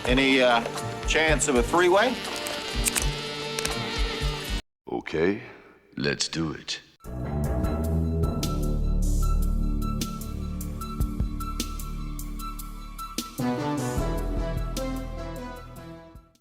Any chance of a three-way? Okay, let's do it.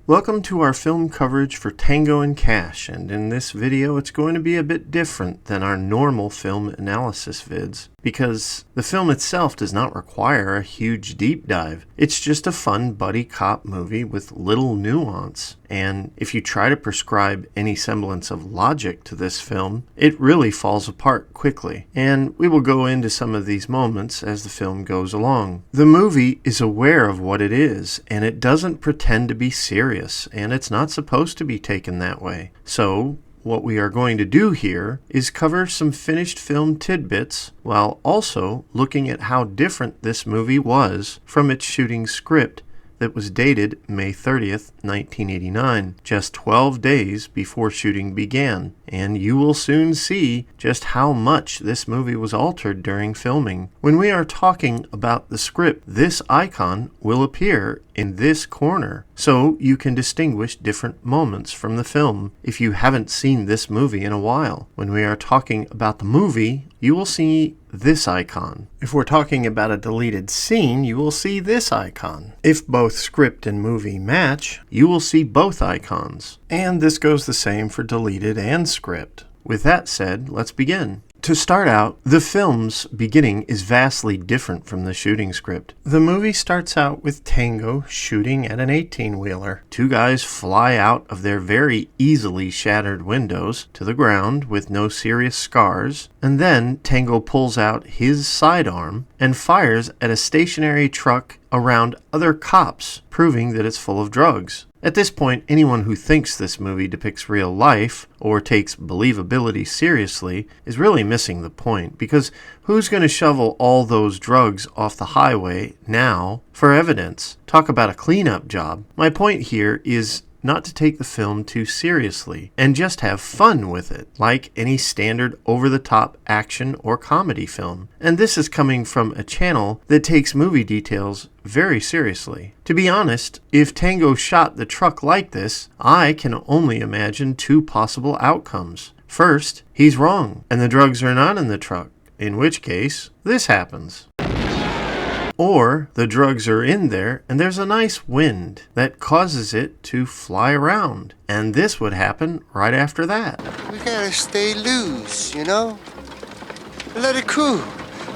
Welcome to our film coverage for Tango and Cash, and in this video it's going to be a bit different than our normal film analysis vids, because the film itself does not require a huge deep dive. It's just a fun buddy cop movie with little nuance, and if you try to prescribe any semblance of logic to this film, it really falls apart quickly, and we will go into some of these moments as the film goes along. The movie is aware of what it is, and it doesn't pretend to be serious, and it's not supposed to be taken that way. So what we are going to do here is cover some finished film tidbits while also looking at how different this movie was from its shooting script that was dated May 30th, 1989, just 12 days before shooting began, and you will soon see just how much this movie was altered during filming. When we are talking about the script, this icon will appear in this corner, so you can distinguish different moments from the film if you haven't seen this movie in a while. When we are talking about the movie, you will see this icon. If we're talking about a deleted scene, you will see this icon. If both script and movie match, you will see both icons. And this goes the same for deleted and script. With that said, let's begin. To start out, the film's beginning is vastly different from the shooting script. The movie starts out with Tango shooting at an 18-wheeler. Two guys fly out of their very easily shattered windows to the ground with no serious scars, and then Tango pulls out his sidearm and fires at a stationary truck around other cops, proving that it's full of drugs. At this point, anyone who thinks this movie depicts real life or takes believability seriously is really missing the point, because who's going to shovel all those drugs off the highway now for evidence? Talk about a cleanup job. My point here is not to take the film too seriously and just have fun with it, like any standard over-the-top action or comedy film. And this is coming from a channel that takes movie details very seriously. To be honest, if Tango shot the truck like this, I can only imagine two possible outcomes. First, he's wrong, and the drugs are not in the truck, in which case, this happens. Or the drugs are in there and there's a nice wind that causes it to fly around. And this would happen right after that. We gotta stay loose, you know? Let it cool.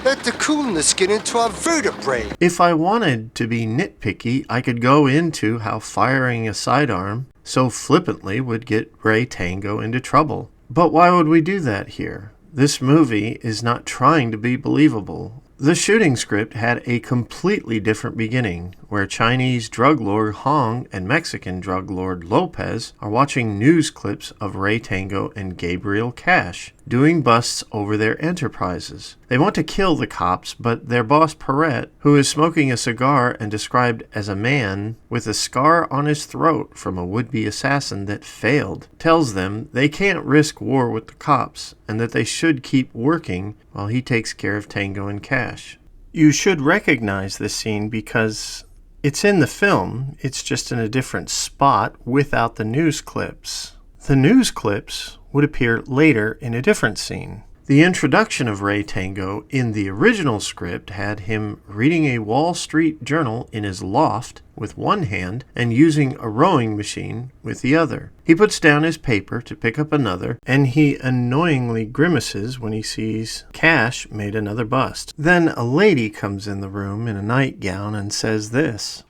Let the coolness get into our vertebrae. If I wanted to be nitpicky, I could go into how firing a sidearm so flippantly would get Ray Tango into trouble. But why would we do that here? This movie is not trying to be believable. The shooting script had a completely different beginning, where Chinese drug lord Hong and Mexican drug lord Lopez are watching news clips of Ray Tango and Gabriel Cash doing busts over their enterprises. They want to kill the cops, but their boss Perret, who is smoking a cigar and described as a man with a scar on his throat from a would-be assassin that failed, tells them they can't risk war with the cops and that they should keep working while he takes care of Tango and Cash. You should recognize this scene because it's in the film, it's just in a different spot without the news clips. The news clips would appear later in a different scene. The introduction of Ray Tango in the original script had him reading a Wall Street Journal in his loft with one hand and using a rowing machine with the other. He puts down his paper to pick up another, and he annoyingly grimaces when he sees Cash made another bust. Then a lady comes in the room in a nightgown and says this.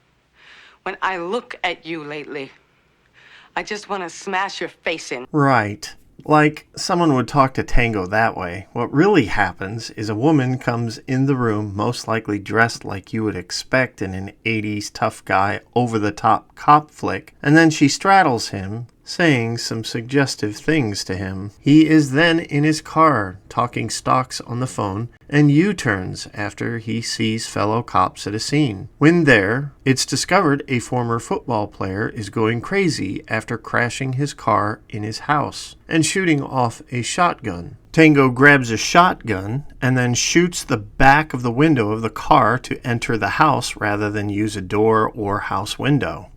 When I look at you lately, I just want to smash your face in. Right. Like someone would talk to Tango that way. What really happens is a woman comes in the room, most likely dressed like you would expect in an 80s tough guy, over-the-top cop flick, and then she straddles him, saying some suggestive things to him. He is then in his car, talking stocks on the phone, and U-turns after he sees fellow cops at a scene. When there, it's discovered a former football player is going crazy after crashing his car in his house and shooting off a shotgun. Tango grabs a shotgun and then shoots the back of the window of the car to enter the house rather than use a door or house window.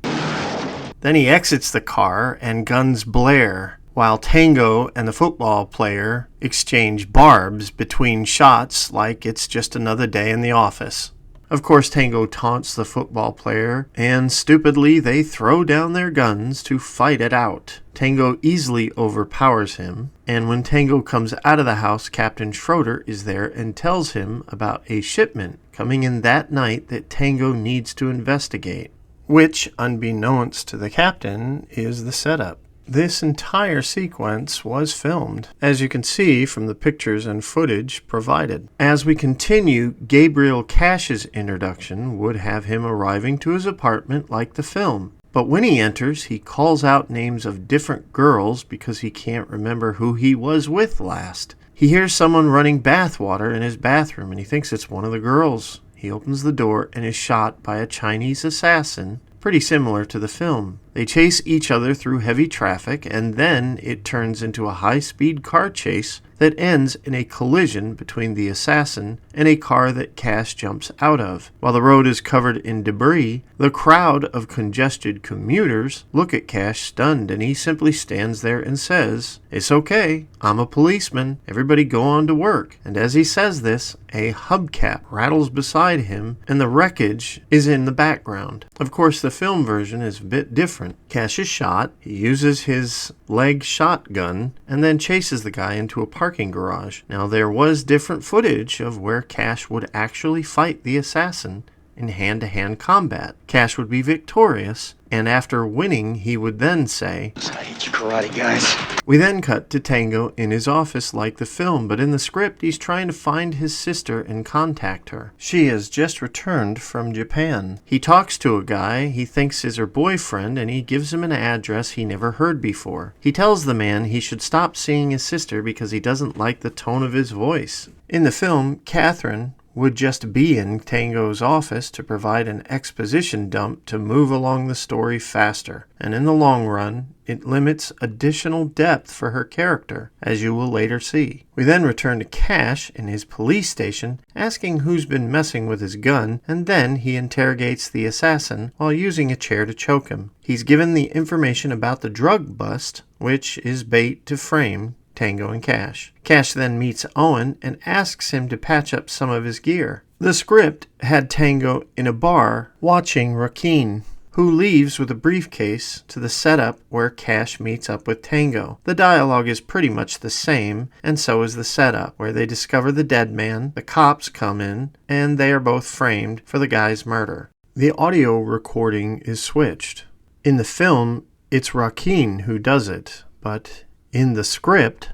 Then he exits the car and guns blare, while Tango and the football player exchange barbs between shots like it's just another day in the office. Of course, Tango taunts the football player, and stupidly they throw down their guns to fight it out. Tango easily overpowers him, and when Tango comes out of the house, Captain Schroeder is there and tells him about a shipment coming in that night that Tango needs to investigate, which, unbeknownst to the captain, is the setup. This entire sequence was filmed, as you can see from the pictures and footage provided. As we continue, Gabriel Cash's introduction would have him arriving to his apartment like the film. But when he enters, he calls out names of different girls because he can't remember who he was with last. He hears someone running bath water in his bathroom and he thinks it's one of the girls. He opens the door and is shot by a Chinese assassin, pretty similar to the film. They chase each other through heavy traffic, and then it turns into a high-speed car chase that ends in a collision between the assassin and a car that Cash jumps out of. While the road is covered in debris, the crowd of congested commuters look at Cash stunned, and he simply stands there and says, "It's okay, I'm a policeman, everybody go on to work." And as he says this, a hubcap rattles beside him, and the wreckage is in the background. Of course, the film version is a bit different. Cash is shot, he uses his leg shotgun, and then chases the guy into a parking garage. Now, there was different footage of where Cash would actually fight the assassin in hand-to-hand combat. Cash would be victorious, and after winning, he would then say, I hate you karate guys. We then cut to Tango in his office like the film, but in the script he's trying to find his sister and contact her. She has just returned from Japan. He talks to a guy he thinks is her boyfriend, and he gives him an address he never heard before. He tells the man he should stop seeing his sister because he doesn't like the tone of his voice. In the film, Catherine would just be in Tango's office to provide an exposition dump to move along the story faster, and in the long run, it limits additional depth for her character, as you will later see. We then return to Cash in his police station, asking who's been messing with his gun, and then he interrogates the assassin while using a chair to choke him. He's given the information about the drug bust, which is bait to frame Tango and Cash. Cash then meets Owen and asks him to patch up some of his gear. The script had Tango in a bar watching Rakin, who leaves with a briefcase to the setup where Cash meets up with Tango. The dialogue is pretty much the same, and so is the setup, where they discover the dead man, the cops come in, and they are both framed for the guy's murder. The audio recording is switched. In the film, it's Rakin who does it, but in the script,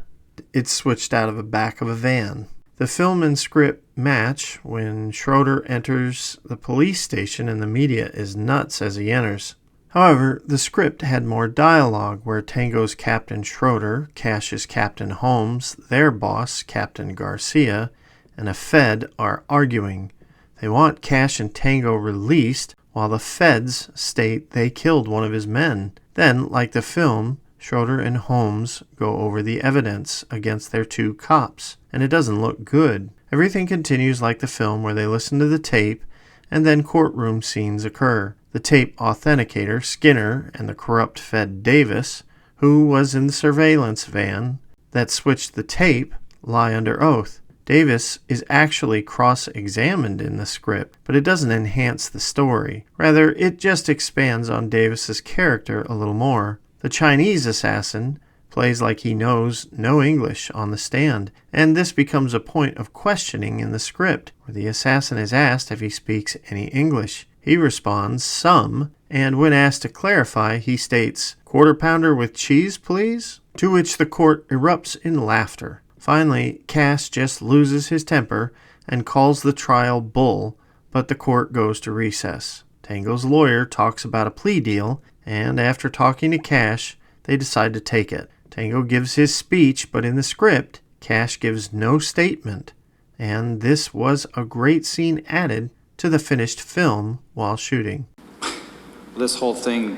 it's switched out of the back of a van. The film and script match when Schroeder enters the police station and the media is nuts as he enters. However, the script had more dialogue where Tango's Captain Schroeder, Cash's Captain Holmes, their boss, Captain Garcia, and a Fed are arguing. They want Cash and Tango released while the Feds state they killed one of his men. Then, like the film, Schroeder and Holmes go over the evidence against their two cops, and it doesn't look good. Everything continues like the film where they listen to the tape, and then courtroom scenes occur. The tape authenticator, Skinner, and the corrupt Fed Davis, who was in the surveillance van that switched the tape, lie under oath. Davis is actually cross-examined in the script, but it doesn't enhance the story. Rather, it just expands on Davis's character a little more. The Chinese assassin plays like he knows no English on the stand, and this becomes a point of questioning in the script, where the assassin is asked if he speaks any English. He responds, some, and when asked to clarify, he states, "Quarter pounder with cheese, please?" To which the court erupts in laughter. Finally, Cash just loses his temper and calls the trial bull, but the court goes to recess. Tango's lawyer talks about a plea deal, and after talking to Cash, they decide to take it. Tango gives his speech, but in the script, Cash gives no statement, and this was a great scene added to the finished film while shooting. This whole thing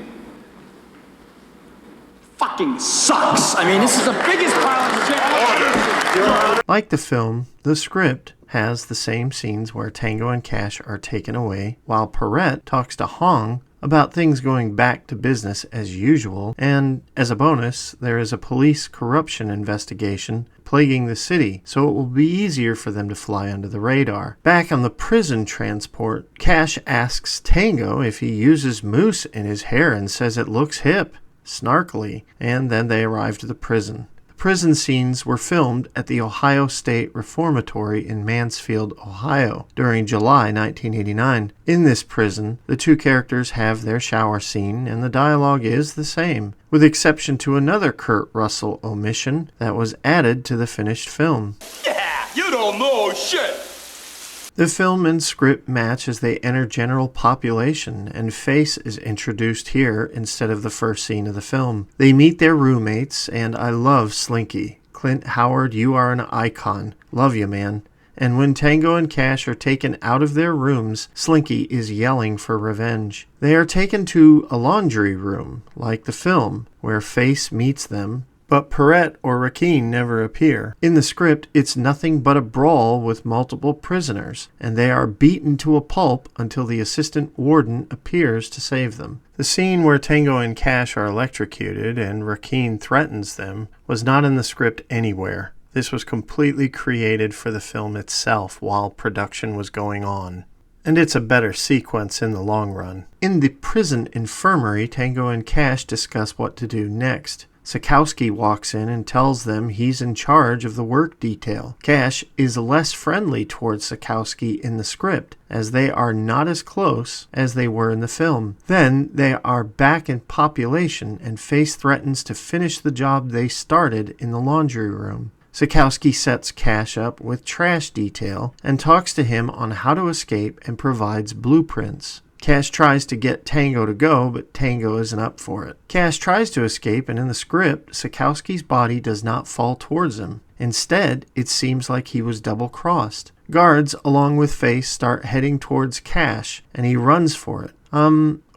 fucking sucks. I mean, this is the biggest pile of shit I've ever seen. Like the film, the script has the same scenes where Tango and Cash are taken away, while Perret talks to Hong about things going back to business as usual, and as a bonus, there is a police corruption investigation plaguing the city, so it will be easier for them to fly under the radar. Back on the prison transport, Cash asks Tango if he uses mousse in his hair and says it looks hip, snarkily, and then they arrive to the prison. Prison scenes were filmed at the Ohio State Reformatory in Mansfield, Ohio, during July 1989. In this prison, the two characters have their shower scene, and the dialogue is the same, with exception to another Kurt Russell omission that was added to the finished film. Yeah, you don't know shit. The film and script match as they enter general population, and Face is introduced here instead of the first scene of the film. They meet their roommates, and I love Slinky. Clint Howard, you are an icon. Love you, man. And when Tango and Cash are taken out of their rooms, Slinky is yelling for revenge. They are taken to a laundry room, like the film, where Face meets them, but Perret or Rakeen never appear. In the script, it's nothing but a brawl with multiple prisoners, and they are beaten to a pulp until the assistant warden appears to save them. The scene where Tango and Cash are electrocuted and Rakeen threatens them was not in the script anywhere. This was completely created for the film itself while production was going on. And it's a better sequence in the long run. In the prison infirmary, Tango and Cash discuss what to do next. Sikowski walks in and tells them he's in charge of the work detail. Cash is less friendly towards Sikowski in the script, as they are not as close as they were in the film. Then they are back in population, and Face threatens to finish the job they started in the laundry room. Sikowski sets Cash up with trash detail and talks to him on how to escape and provides blueprints. Cash tries to get Tango to go, but Tango isn't up for it. Cash tries to escape, and in the script, Sikowski's body does not fall towards him. Instead, it seems like he was double-crossed. Guards, along with Face, start heading towards Cash, and he runs for it.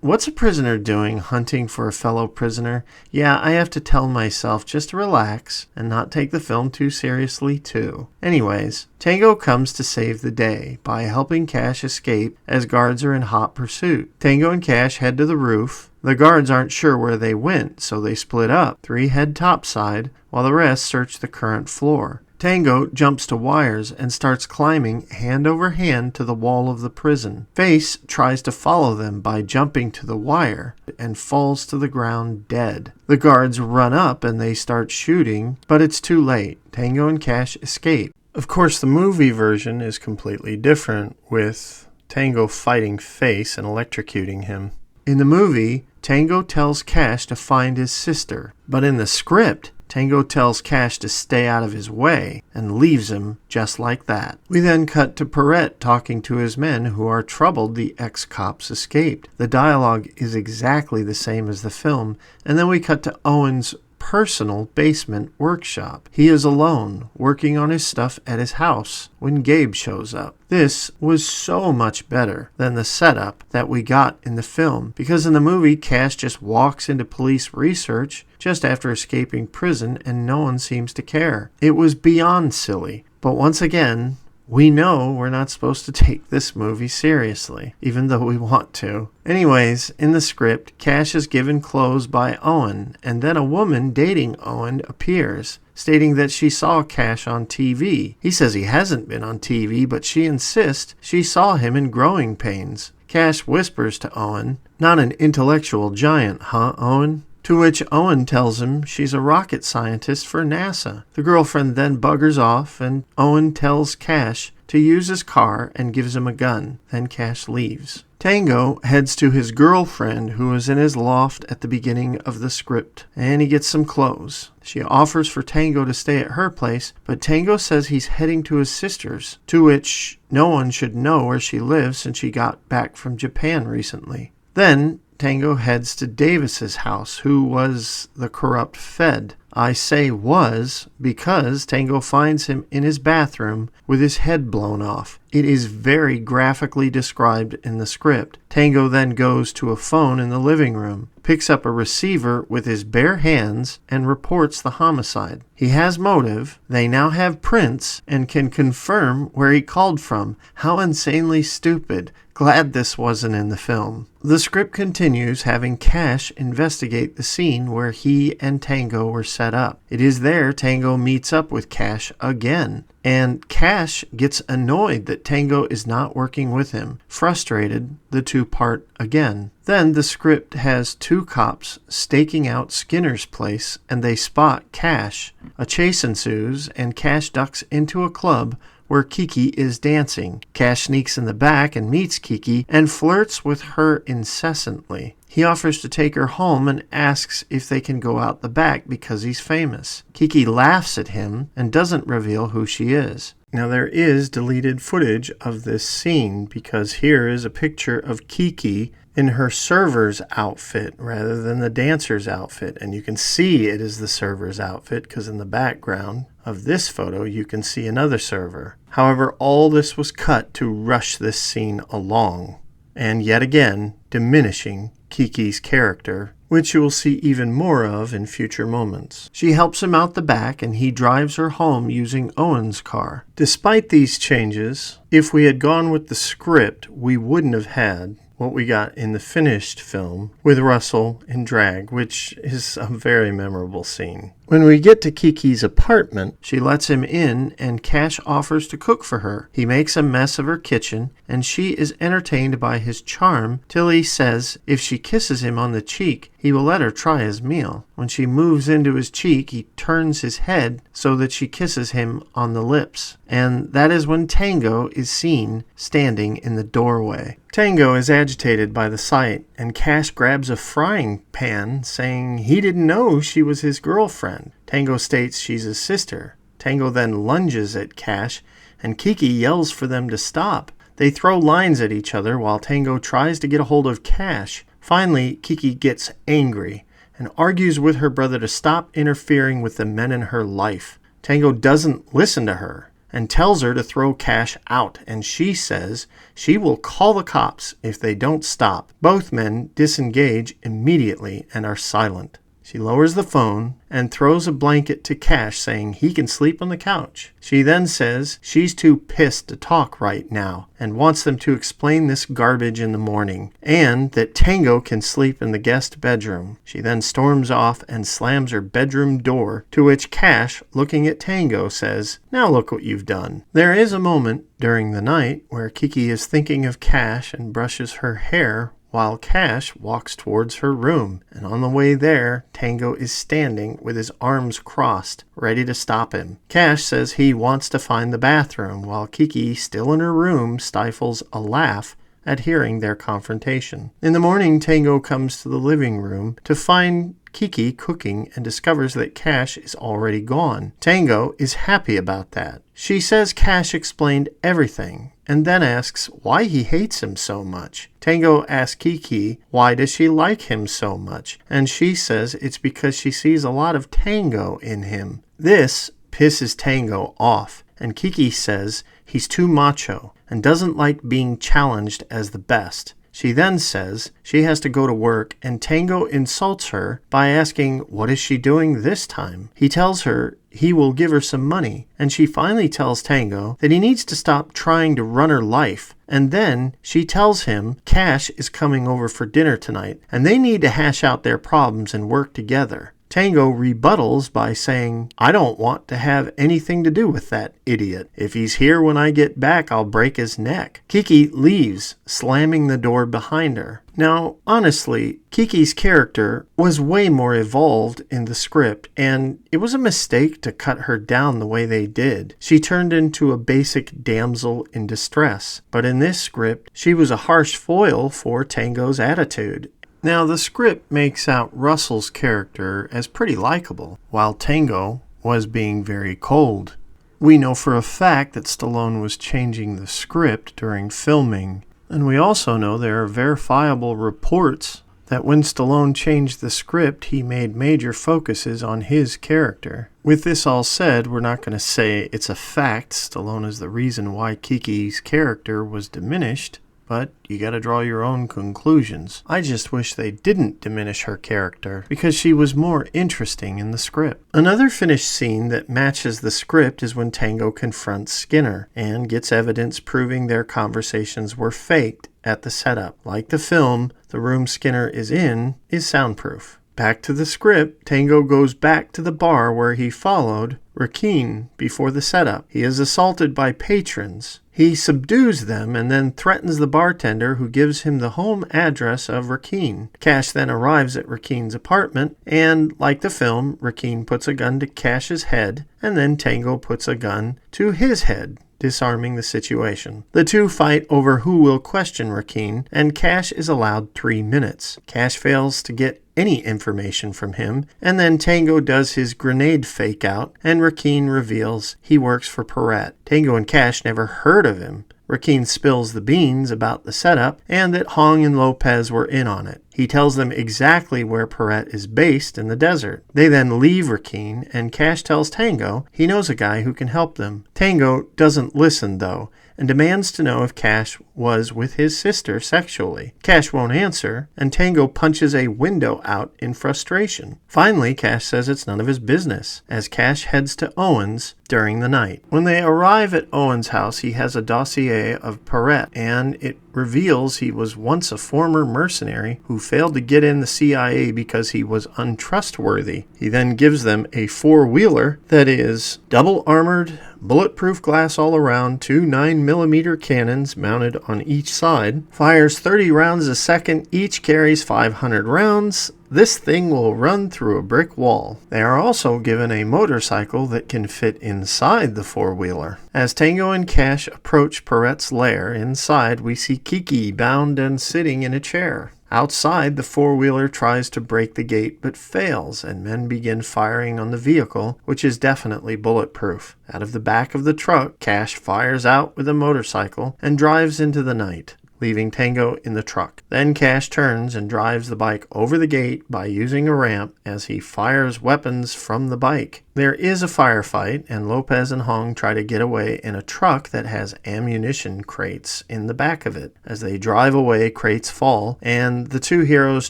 What's a prisoner doing hunting for a fellow prisoner? Yeah, I have to tell myself just to relax and not take the film too seriously, too. Anyways, Tango comes to save the day by helping Cash escape as guards are in hot pursuit. Tango and Cash head to the roof. The guards aren't sure where they went, so they split up. 3 head topside, while the rest search the current floor. Tango jumps to wires and starts climbing hand over hand to the wall of the prison. Face tries to follow them by jumping to the wire and falls to the ground dead. The guards run up and they start shooting, but it's too late. Tango and Cash escape. Of course, the movie version is completely different, with Tango fighting Face and electrocuting him. In the movie, Tango tells Cash to find his sister, but in the script, Tango tells Cash to stay out of his way and leaves him just like that. We then cut to Perret talking to his men who are troubled the ex-cops escaped. The dialogue is exactly the same as the film, and then we cut to Owen's personal basement workshop. He is alone, working on his stuff at his house when Gabe shows up. This was so much better than the setup that we got in the film, because in the movie, Cash just walks into police research just after escaping prison and no one seems to care. It was beyond silly. But once again, we know we're not supposed to take this movie seriously, even though we want to. Anyways, in the script, Cash is given clothes by Owen, and then a woman dating Owen appears, stating that she saw Cash on TV. He says he hasn't been on TV, but she insists she saw him in Growing Pains. Cash whispers to Owen, "Not an intellectual giant, huh, Owen?" To which Owen tells him she's a rocket scientist for NASA. The girlfriend then buggers off, and Owen tells Cash to use his car and gives him a gun. Then Cash leaves. Tango heads to his girlfriend, who is in his loft at the beginning of the script, and he gets some clothes. She offers for Tango to stay at her place, but Tango says he's heading to his sister's, to which no one should know where she lives since she got back from Japan recently. Then Tango heads to Davis's house, who was the corrupt Fed. I say was because Tango finds him in his bathroom with his head blown off. It is very graphically described in the script. Tango then goes to a phone in the living room, picks up a receiver with his bare hands, and reports the homicide. He has motive, they now have prints, and can confirm where he called from. How insanely stupid. Glad this wasn't in the film. The script continues having Cash investigate the scene where he and Tango were set up. It is there Tango meets up with Cash again, and Cash gets annoyed that Tango is not working with him. Frustrated, the two part again. Then the script has two cops staking out Skinner's place, and they spot Cash. A chase ensues, and Cash ducks into a club where Kiki is dancing. Cash sneaks in the back and meets Kiki and flirts with her incessantly. He offers to take her home and asks if they can go out the back because he's famous. Kiki laughs at him and doesn't reveal who she is. Now there is deleted footage of this scene because here is a picture of Kiki in her server's outfit rather than the dancer's outfit, and you can see it is the server's outfit because in the background of this photo you can see another server. However, all this was cut to rush this scene along, and yet again diminishing Kiki's character, which you will see even more of in future moments. She helps him out the back and he drives her home using Owen's car. Despite these changes, if we had gone with the script, we wouldn't have had what we got in the finished film with Russell in drag, which is a very memorable scene. When we get to Kiki's apartment, she lets him in and Cash offers to cook for her. He makes a mess of her kitchen and she is entertained by his charm till he says if she kisses him on the cheek, he will let her try his meal. When she moves into his cheek, he turns his head so that she kisses him on the lips. And that is when Tango is seen standing in the doorway. Tango is agitated by the sight, and Cash grabs a frying pan, saying he didn't know she was his girlfriend. Tango states she's his sister. Tango then lunges at Cash, and Kiki yells for them to stop. They throw lines at each other while Tango tries to get a hold of Cash. Finally, Kiki gets angry and argues with her brother to stop interfering with the men in her life. Tango doesn't listen to her and tells her to throw Cash out, and she says she will call the cops if they don't stop. Both men disengage immediately and are silent. She lowers the phone and throws a blanket to Cash, saying he can sleep on the couch. She then says she's too pissed to talk right now and wants them to explain this garbage in the morning, and that Tango can sleep in the guest bedroom. She then storms off and slams her bedroom door, to which Cash, looking at Tango, says, "Now look what you've done." There is a moment during the night where Kiki is thinking of Cash and brushes her hair while Cash walks towards her room, and on the way there, Tango is standing with his arms crossed, ready to stop him. Cash says he wants to find the bathroom, while Kiki, still in her room, stifles a laugh at hearing their confrontation. In the morning, Tango comes to the living room to find Kiki cooking and discovers that Cash is already gone. Tango is happy about that. She says Cash explained everything and then asks why he hates him so much. Tango asks Kiki why does she like him so much, and she says it's because she sees a lot of Tango in him. This pisses Tango off, and Kiki says he's too macho and doesn't like being challenged as the best. She then says she has to go to work, and Tango insults her by asking what is she doing this time. He tells her he will give her some money, and she finally tells Tango that he needs to stop trying to run her life. And then she tells him Cash is coming over for dinner tonight, and they need to hash out their problems and work together. Tango rebuttals by saying, "I don't want to have anything to do with that idiot. If he's here when I get back, I'll break his neck." Kiki leaves, slamming the door behind her. Now, honestly, Kiki's character was way more evolved in the script, and it was a mistake to cut her down the way they did. She turned into a basic damsel in distress, but in this script, she was a harsh foil for Tango's attitude. Now, the script makes out Russell's character as pretty likable, while Tango was being very cold. We know for a fact that Stallone was changing the script during filming, and we also know there are verifiable reports that when Stallone changed the script, he made major focuses on his character. With this all said, we're not going to say it's a fact Stallone is the reason why Kiki's character was diminished, but you gotta draw your own conclusions. I just wish they didn't diminish her character, because she was more interesting in the script. Another finished scene that matches the script is when Tango confronts Skinner, and gets evidence proving their conversations were faked at the setup. Like the film, the room Skinner is in is soundproof. Back to the script, Tango goes back to the bar where he followed Rakeen before the setup. He is assaulted by patrons. He subdues them and then threatens the bartender, who gives him the home address of Rakeen. Cash then arrives at Rakeen's apartment, and like the film, Rakeen puts a gun to Cash's head, and then Tango puts a gun to his head, disarming the situation. The two fight over who will question Rakeen, and Cash is allowed 3 minutes. Cash fails to get any information from him, and then Tango does his grenade fake out, and Rakeen reveals he works for Perret. Tango and Cash never heard of him. Rakeen spills the beans about the setup, and that Hong and Lopez were in on it. He tells them exactly where Perret is based in the desert. They then leave Rakeen, and Cash tells Tango he knows a guy who can help them. Tango doesn't listen, though, and demands to know if Cash was with his sister sexually. Cash won't answer, and Tango punches a window out in frustration. Finally, Cash says it's none of his business, as Cash heads to Owen's during the night. When they arrive at Owen's house, he has a dossier of Perret, and it reveals he was once a former mercenary who failed to get in the CIA because he was untrustworthy. He then gives them a 4-wheeler that is double armored, bulletproof glass all around, 2 9mm cannons mounted on each side, fires 30 rounds a second, each carries 500 rounds. This thing will run through a brick wall. They are also given a motorcycle that can fit inside the 4-wheeler. As Tango and Cash approach Perret's lair, inside we see Kiki bound and sitting in a chair. Outside, the 4-wheeler tries to break the gate but fails, and men begin firing on the vehicle, which is definitely bulletproof. Out of the back of the truck, Cash fires out with a motorcycle and drives into the night, leaving Tango in the truck. Then Cash turns and drives the bike over the gate by using a ramp as he fires weapons from the bike. There is a firefight, and Lopez and Hong try to get away in a truck that has ammunition crates in the back of it. As they drive away, crates fall, and the two heroes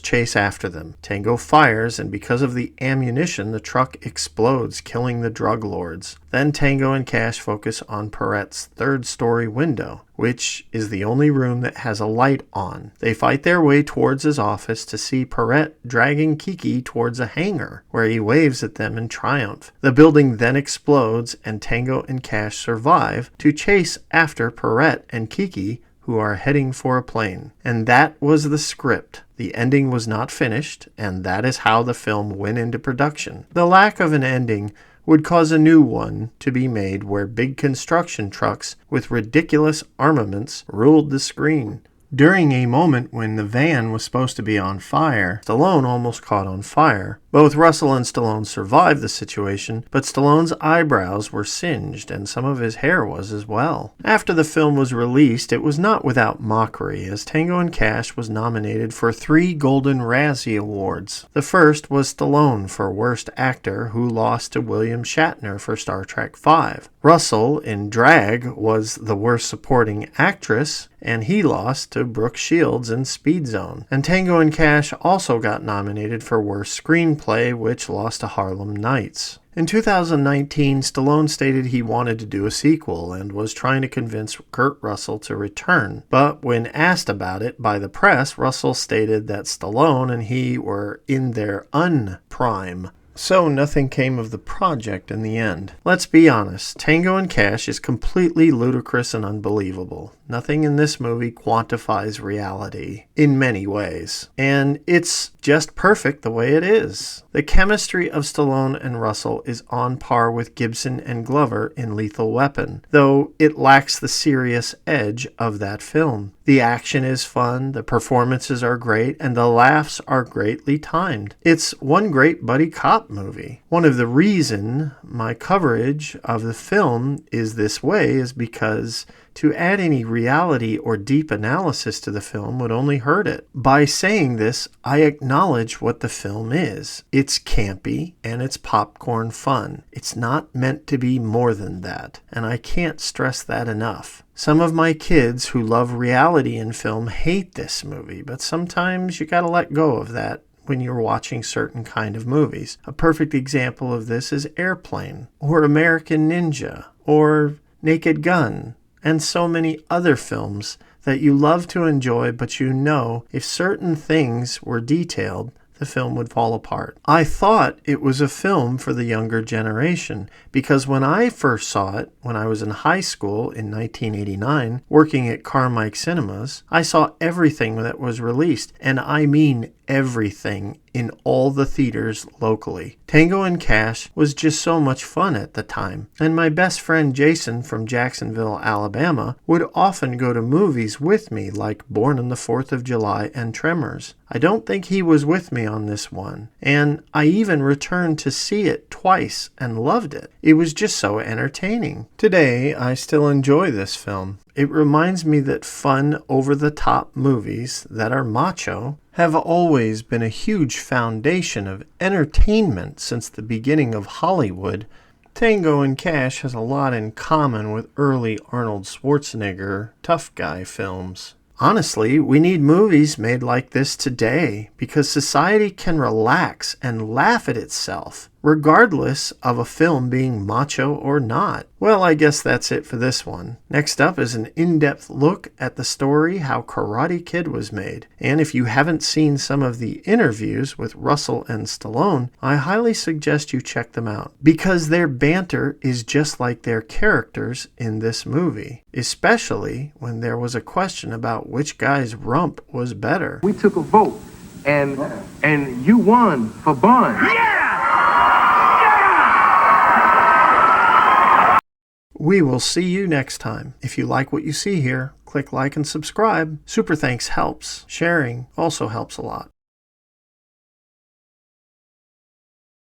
chase after them. Tango fires, and because of the ammunition, the truck explodes, killing the drug lords. Then Tango and Cash focus on Perret's 3rd-story window, which is the only room that has a light on. They fight their way towards his office to see Perret dragging Kiki towards a hangar, where he waves at them in triumph. The building then explodes, and Tango and Cash survive to chase after Perret and Kiki, who are heading for a plane. And that was the script. The ending was not finished, and that is how the film went into production. The lack of an ending would cause a new one to be made where big construction trucks with ridiculous armaments ruled the screen. During a moment when the van was supposed to be on fire, Stallone almost caught on fire. Both Russell and Stallone survived the situation, but Stallone's eyebrows were singed, and some of his hair was as well. After the film was released, it was not without mockery, as Tango and Cash was nominated for 3 Golden Razzie Awards. The first was Stallone for Worst Actor, who lost to William Shatner for Star Trek V. Russell, in Drag, was the Worst Supporting Actress, and he lost to Brooke Shields in Speed Zone. And Tango and Cash also got nominated for Worst Screenplay, which lost to Harlem Nights. In 2019, Stallone stated he wanted to do a sequel and was trying to convince Kurt Russell to return. But when asked about it by the press, Russell stated that Stallone and he were in their unprime. So nothing came of the project in the end. Let's be honest, Tango and Cash is completely ludicrous and unbelievable. Nothing in this movie quantifies reality in many ways. And it's just perfect the way it is. The chemistry of Stallone and Russell is on par with Gibson and Glover in Lethal Weapon, though it lacks the serious edge of that film. The action is fun, the performances are great, and the laughs are greatly timed. It's one great buddy cop movie. One of the reason my coverage of the film is this way is because to add any reality or deep analysis to the film would only hurt it. By saying this, I acknowledge what the film is. It's campy and it's popcorn fun. It's not meant to be more than that, and I can't stress that enough. Some of my kids who love reality in film hate this movie, but sometimes you gotta let go of that when you're watching certain kind of movies. A perfect example of this is Airplane, or American Ninja, or Naked Gun, and so many other films that you love to enjoy, but you know if certain things were detailed, the film would fall apart. I thought it was a film for the younger generation because when I first saw it, when I was in high school in 1989, working at Carmike Cinemas, I saw everything that was released, and I mean everything, in all the theaters locally. Tango and Cash was just so much fun at the time, and my best friend Jason from Jacksonville, Alabama, would often go to movies with me like Born on the 4th of July and Tremors. I don't think he was with me on this one, and I even returned to see it twice and loved it. It was just so entertaining. Today, I still enjoy this film. It reminds me that fun, over-the-top movies that are macho have always been a huge foundation of entertainment since the beginning of Hollywood. Tango and Cash has a lot in common with early Arnold Schwarzenegger tough guy films. Honestly, we need movies made like this today because society can relax and laugh at itself, regardless of a film being macho or not. Well, I guess that's it for this one. Next up is an in-depth look at the story how Karate Kid was made. And if you haven't seen some of the interviews with Russell and Stallone, I highly suggest you check them out because their banter is just like their characters in this movie, especially when there was a question about which guy's rump was better. We took a vote and you won for Bond. We will see you next time. If you like what you see here, click like and subscribe. Super thanks helps. Sharing also helps a lot.